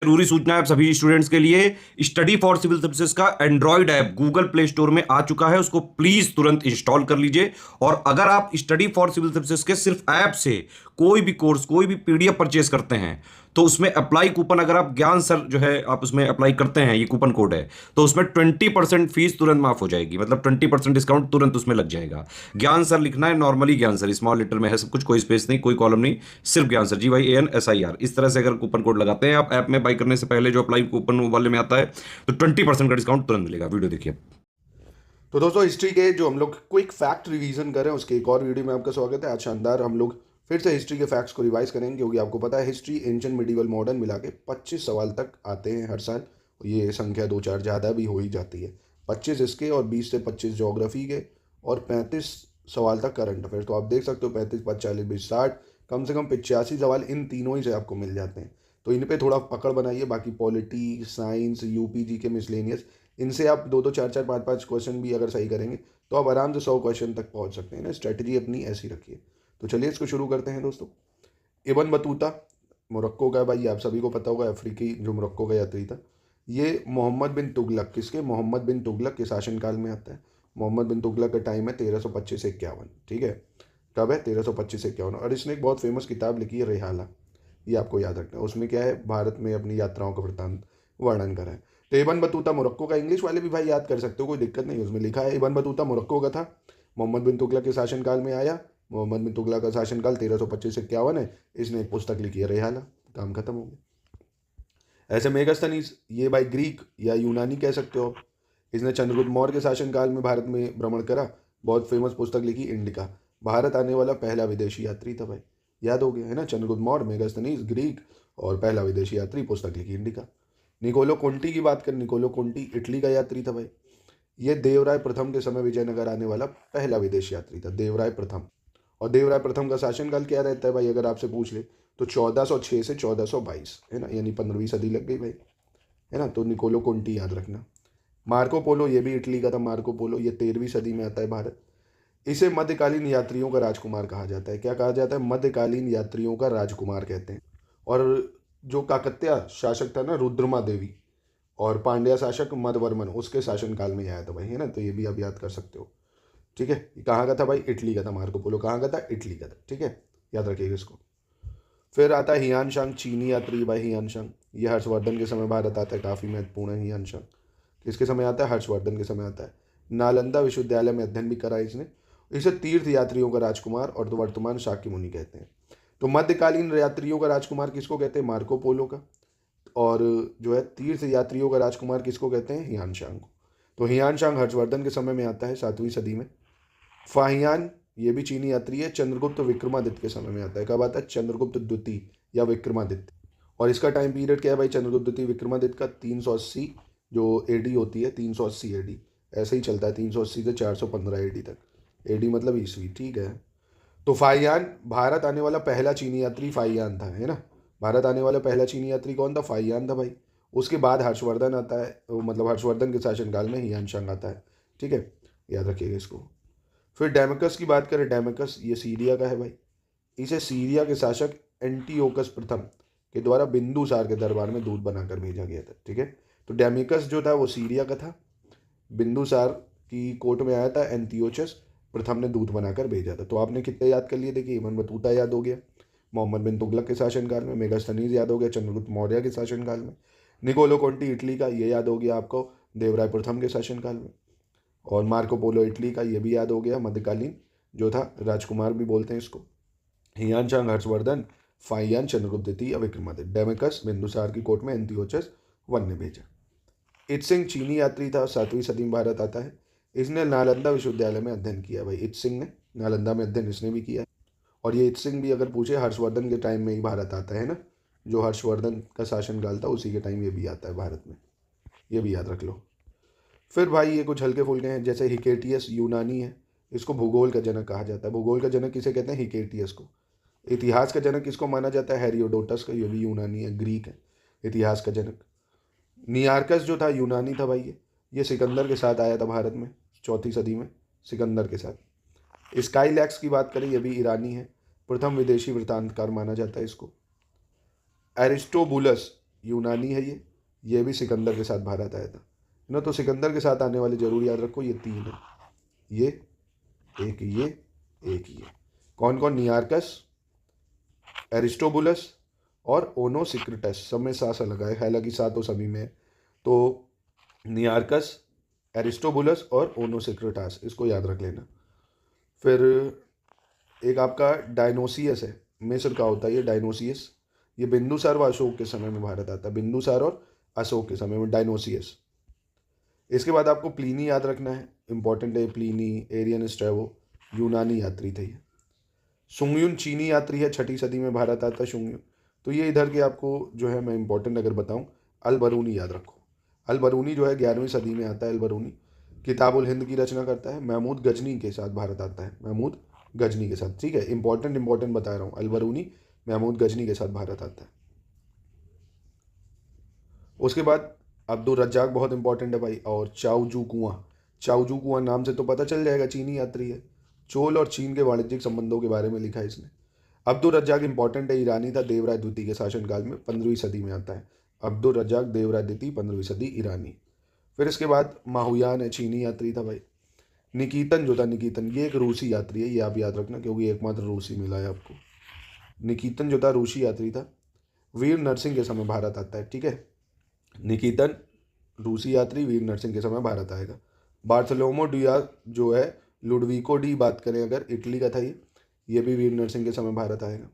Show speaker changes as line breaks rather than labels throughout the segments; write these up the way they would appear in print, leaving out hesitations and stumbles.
जरूरी सूचना है आप सभी स्टूडेंट्स के लिए। स्टडी फॉर सिविल सर्विसेज का Android app Google play store में आ चुका है, उसको प्लीज तुरंत इंस्टॉल कर लीजिए। और अगर आप स्टडी फॉर सिविल सर्विसेज के सिर्फ ऐप से कोई भी कोर्स, कोई भी पीडीएफ परचेज करते हैं, तो उसमें अप्लाई कूपन, अगर आप ज्ञान सर जो है आप उसमें अप्लाई करते हैं, ये कूपन कोड है, तो उसमें 20% फीस तुरंत माफ हो जाएगी। मतलब 20% डिस्काउंट तुरंत उसमें लग जाएगा। ज्ञान सर लिखना है, नॉर्मली ज्ञान सर स्मॉल लेटर में है सब कुछ, कोई स्पेस नहीं, कोई कॉलम नहीं, सिर्फ ज्ञान सर, GYANSIR। इस तरह से अगर कूपन कोड लगाते हैं आप ऐप में बाई करने से पहले, जो अप्लाई कूपन वाले में आता है, तो 20% का डिस्काउंट तुरंत मिलेगा। वीडियो देखिए।
तो दोस्तों, हिस्ट्री के जो हम लोग क्विक फैक्ट रिवीजन करें उसके एक और वीडियो में आपका स्वागत है। आज शानदार हम लोग फिर से हिस्ट्री के फैक्ट्स को रिवाइज करेंगे, क्योंकि आपको पता है हिस्ट्री एंशिएंट मिडिवल मॉडर्न मिला के 25 सवाल तक आते हैं हर साल। ये संख्या दो चार ज़्यादा भी हो ही जाती है। 25 इसके और 20 से 25 ज्योग्राफी के और 35 सवाल तक करंट अफेयर। तो आप देख सकते हो 35, 50, 40, 20, 60, कम से कम 85 सवाल इन तीनों ही से आपको मिल जाते हैं। तो इन पे थोड़ा पकड़ बनाइए। बाकी पॉलिटी, साइंस, यूपीजी के मिसलेनियस, इनसे आप दो दो चार चार पाँच पाँच क्वेश्चन भी अगर सही करेंगे तो आप आराम से 100 क्वेश्चन तक पहुंच सकते हैं ना। स्ट्रेटजी अपनी ऐसी रखिए। तो चलिए इसको शुरू करते हैं दोस्तों। इब्न बतूता मोरक्को का, भाई आप सभी को पता होगा, अफ्रीकी जो मोरक्को का यात्री था। ये मोहम्मद बिन तुगलक, किसके, मोहम्मद बिन तुगलक के शासनकाल में आता है। मोहम्मद बिन तुगलक का टाइम है 1325 से 51। ठीक है, कब है, 1325 से 51। और इसने एक बहुत फेमस किताब लिखी है, रेहाला। ये आपको याद रखना है। उसमें क्या है, भारत में अपनी यात्राओं का वृत्तांत वर्णन करा है। तो इब्न बतूता मोरक्को का, इंग्लिश वाले भी भाई याद कर सकते हो, कोई दिक्कत नहीं। उसमें लिखा है इब्न बतूता मोरक्को का था, मोहम्मद बिन तुगलक के शासनकाल में आया। मोहम्मद बिन तुगलक का शासनकाल 1325 से 51 है। इसने एक पुस्तक लिखी है, रेहाला। काम खत्म हो गया। ऐसे मेगास्थनीज, ये भाई ग्रीक या यूनानी कह सकते हो आप। इसने चंद्रगुप्त मौर्य के शासनकाल में भारत में भ्रमण करा। बहुत फेमस पुस्तक लिखी, इंडिका। भारत आने वाला पहला विदेशी यात्री था भाई। याद हो गया है ना, चंद्रगुप्त मौर्य, मेगास्थनीज, ग्रीक, और पहला विदेशी यात्री, पुस्तक लिखी इंडिका। निकोलो कोंटी की बात करें, निकोलो कोंटी इटली का यात्री था भाई। ये देवराय प्रथम के समय विजयनगर आने वाला पहला विदेशी यात्री था, देवराय प्रथम। और देवराय प्रथम का शासनकाल क्या रहता है भाई, अगर आपसे पूछ ले तो 1406 से 1422 है ना, यानी 15वीं सदी लग गई भाई, है ना। तो निकोलो कोंटी याद रखना। मार्को पोलो, ये भी इटली का था। मार्को पोलो ये 13वीं सदी में आता है भारत। इसे मध्यकालीन यात्रियों का राजकुमार कहा जाता है। क्या कहा जाता है, मध्यकालीन यात्रियों का राजकुमार कहते हैं। और जो काकत्या शासक था ना, रुद्रमा देवी, और पांड्या शासक मधवर्मन, उसके शासनकाल में आया था भाई, है ना। तो ये भी आप याद कर सकते हो। ठीक है, ये कहाँ का था भाई, इटली का था। मार्को पोलो कहाँ का था, इटली का था। ठीक है, याद रखिएगा इसको। फिर आता है हियान शांग, चीनी यात्री भाई, हियान शांग। ये हर्षवर्धन के समय भारत आता है, काफ़ी महत्वपूर्ण है हियान शांग। किसके समय आता है, हर्षवर्धन के समय आता है। नालंदा विश्वविद्यालय में अध्ययन भी करा इसने। इसे तीर्थ यात्रियों का राजकुमार और तो वर्तमान शाक्य मुनि कहते हैं। तो मध्यकालीन यात्रियों का राजकुमार किसको कहते हैं, मार्को पोलो का। और जो है तीर्थ यात्रियों का राजकुमार किसको कहते हैं, हियान शांग को। तो हियान शांग हर्षवर्धन के समय में आता है, 7वीं सदी में। फाहियान, ये भी चीनी यात्री है, चंद्रगुप्त विक्रमादित्य के समय में आता है। कब आता है, चंद्रगुप्त द्वितीय या विक्रमादित्य। और इसका टाइम पीरियड क्या है भाई, चंद्रगुप्त द्वितीय विक्रमादित्य का 380 जो एडी होती है, 380 एडी, ऐसे ही चलता है 380 से 415 एडी तक। एडी मतलब ईस्वी। ठीक है। तो फाहियान, भारत आने वाला पहला चीनी यात्री फाहियान था, है ना। भारत आने वाला पहला चीनी यात्री कौन था, फाहियान था भाई। उसके बाद हर्षवर्धन आता है, मतलब हर्षवर्धन के शासनकाल में हियान शांग आता है। ठीक है, याद रखिएगा इसको। फिर डेमेकस की बात करें, डेमेकस ये सीरिया का है भाई। इसे सीरिया के शासक एंटीओकस प्रथम के द्वारा बिंदुसार के दरबार में दूत बनाकर भेजा गया था। ठीक है, तो डेमेकस जो था वो सीरिया का था, बिंदुसार की कोर्ट में आया था, एंटियोचस प्रथम ने दूत बनाकर भेजा था। तो आपने कितने याद कर लिए, देखिए इब्न बतूता याद हो गया मोहम्मद बिन तुगलक के शासनकाल में, मेगास्थनीज याद हो गया चंद्रगुप्त मौर्य के शासनकाल में, निकोलो कोंटी इटली का, ये याद हो गया आपको देवराय प्रथम के शासनकाल में, और मार्को पोलो इटली का, ये भी याद हो गया मध्यकालीन जो था, राजकुमार भी बोलते हैं इसको। हियान शांग हर्षवर्धन, फाइयान चंद्रगुप्त द्वितीय या विक्रमादित्य, डेमेकस बिंदुसार की कोर्ट में एंटियोचस वन ने भेजा। इत्सिंग चीनी यात्री था, 7वीं सदी में भारत आता है। इसने नालंदा विश्वविद्यालय में अध्ययन किया भाई, इत्सिंग ने नालंदा में अध्ययन इसने भी किया। और ये इत्सिंग भी अगर पूछे हर्षवर्धन के टाइम में ही भारत आता है ना, जो हर्षवर्धन का शासनकाल था उसी के टाइम ये भी आता है भारत में, ये भी याद रख लो। फिर भाई ये कुछ हल्के फुल्के हैं, जैसे हिकेटियस यूनानी है, इसको भूगोल का जनक कहा जाता है। भूगोल का जनक किसे कहते हैं, हिकेटियस को। इतिहास का जनक किसको माना जाता है, हेरियोडोटस का, ये भी यूनानी है, ग्रीक है इतिहास का जनक। नियार्कस जो था यूनानी था भाई, ये सिकंदर के साथ आया था भारत में 4वीं सदी में, सिकंदर के साथ। स्काईलैक्स की बात करें, ये भी ईरानी है, प्रथम विदेशी वृत्तांतकार माना जाता है इसको। एरिस्टोबुलस, यूनानी है ये भी सिकंदर के साथ भारत आया था ना। तो सिकंदर के साथ आने वाले जरूर याद रखो, ये 3 है, ये एक ये कौन कौन? नियार्कस, एरिस्टोबुलस और ओनोसिक्रिटस। सब में सा लगा है, हालांकि सा तो सभी में है। तो नियार्कस, एरिस्टोबुलस और ओनोसिक्रिटास, इसको याद रख लेना। फिर एक आपका डायनोसियस है, मिस्र का होता है ये डायनोसियस। ये बिंदुसार व अशोक के समय में भारत आता है, बिंदुसार और अशोक के समय में डायनोसियस। इसके बाद आपको प्लीनी याद रखना है, इंपॉर्टेंट है प्लीनी, एरियन स्ट्रैबो, यूनानी यात्री थे ये। सुंगयुन चीनी यात्री है, 6ठी सदी में भारत आता है सुंगयुन। तो ये इधर के आपको जो है मैं इंपॉर्टेंट अगर बताऊं, अल बरूनी याद रखो। अल बरूनी जो है 11वीं सदी में आता है। अल बरूनी किताबुल हिंद की रचना करता है, महमूद गजनी के साथ भारत आता है, महमूद गजनी के साथ। ठीक है, इंपॉर्टेंट बता रहा हूँ, अल बरूनी महमूद गजनी के साथ भारत आता है। उसके बाद अब्दुल रज्जाक बहुत इंपॉर्टेंट है भाई, और चाउजू कुआं नाम से तो पता चल जाएगा, चीनी यात्री है। चोल और चीन के वाणिज्यिक संबंधों के बारे में लिखा है इसने। अब्दुल रज्जाक इंपॉर्टेंट है, ईरानी था, देवराय द्वितीय के शासनकाल में 15वीं सदी में आता है। अब्दुल रज्जाक देवराय द्वितीय 15वीं सदी ईरानी। फिर इसके बाद माहुयान है, चीनी यात्री था भाई। निकितन जो था, निकितन ये एक रूसी यात्री है, ये आप याद रखना क्योंकि एकमात्र रूसी मिला है आपको। निकितन जो था रूसी यात्री था, वीर नरसिंह के समय भारत आता है। ठीक है, निकितन रूसी यात्री, वीर नरसिंह के समय भारत आएगा। बार्थलोमो डियाज जो है, लुडविको डी बात करें अगर, इटली का था ये भी वीर नरसिंह के समय भारत आएगा।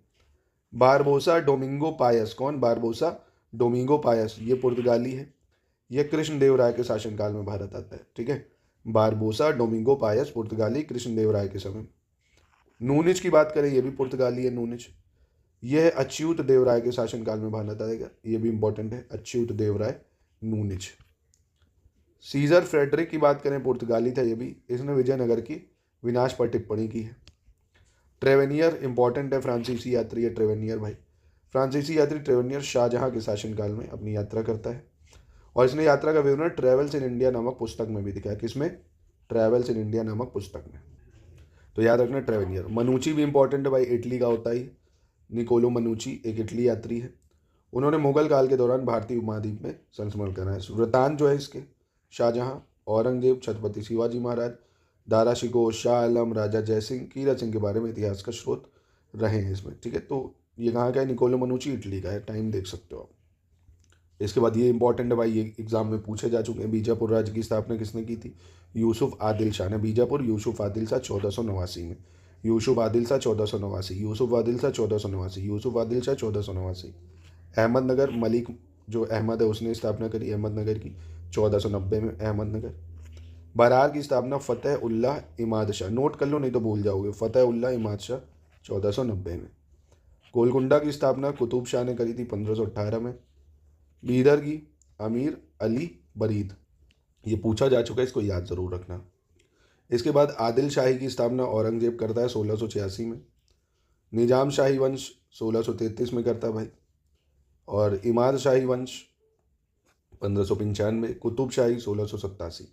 बारबोसा डोमिंगो पायस, कौन? बारबोसा डोमिंगो पायस, ये पुर्तगाली है, ये कृष्णदेवराय के शासनकाल में भारत आता है। ठीक है, बारबोसा डोमिंगो पायस पुर्तगाली, कृष्णदेवराय के समय। नूनिच की बात करें, ये भी पुर्तगाली है, नूनिच। यह है अच्युत देवराय के शासनकाल में भारत आएगा, ये भी इंपॉर्टेंट है, अच्युत देवराय नूनिच। सीजर फ्रेडरिक की बात करें, पुर्तगाली था ये भी, इसने विजयनगर की विनाश पर टिप्पणी की है। ट्रेवेनियर इंपॉर्टेंट है, फ्रांसीसी यात्री है ट्रेवेनियर भाई। फ्रांसीसी यात्री ट्रेवेनियर शाहजहां के शासनकाल में अपनी यात्रा करता है, और इसने यात्रा का विवरण ट्रैवल्स इन इंडिया नामक पुस्तक में भी दिखा है। किसमें? ट्रैवल्स इन इंडिया नामक पुस्तक में। तो याद रखना ट्रेवेनियर। मनुची भी इंपॉर्टेंट है भाई, इटली का होता ही, निकोलो मनुची एक इटली यात्री है। उन्होंने मुगल काल के दौरान भारतीय उपमहाद्वीप में संक्रमण करा है। वृतांत जो है इसके, शाहजहां, औरंगजेब, छत्रपति शिवाजी महाराज, दारा शिकोह, शाह आलम, राजा जयसिंह, कीरत सिंह के बारे में इतिहास का स्रोत रहे हैं इसमें। ठीक है, तो ये कहाँ का है? निकोलो मनुची इटली का है, टाइम देख सकते हो आप। इसके बाद ये इंपॉर्टेंट है भाई, ये एग्जाम में पूछे जा चुके हैं। बीजापुर राज्य की स्थापना किसने की थी? यूसुफ आदिल शाह ने। बीजापुर यूसुफ आदिल शाह 1489 में, यूसुफ आदिल शाह 1489, यूसुफ आदिल शाह 1489, यूसुफ आदिल शाह 1489। अहमदनगर मलिक जो अहमद है उसने स्थापना करी अहमदनगर की 1490 में, अहमदनगर। बरार की स्थापना फ़तेह उल्लाह इमाद शाह, नोट कर लो नहीं तो भूल जाओगे, फ़तेह उल्लाह इमाद शाह 1490 में। गोलकुंडा की स्थापना कुतुब शाह ने करी थी 1518 में। बीदर की अमीर अली बरीद, ये पूछा जा चुका है, इसको याद ज़रूर रखना। इसके बाद आदिल शाही की स्थापना औरंगजेब करता है 1686 में। निजाम शाही वंश 1633 में करता है भाई, और इमाद शाही वंश 1595, कुतुब शाही 1687।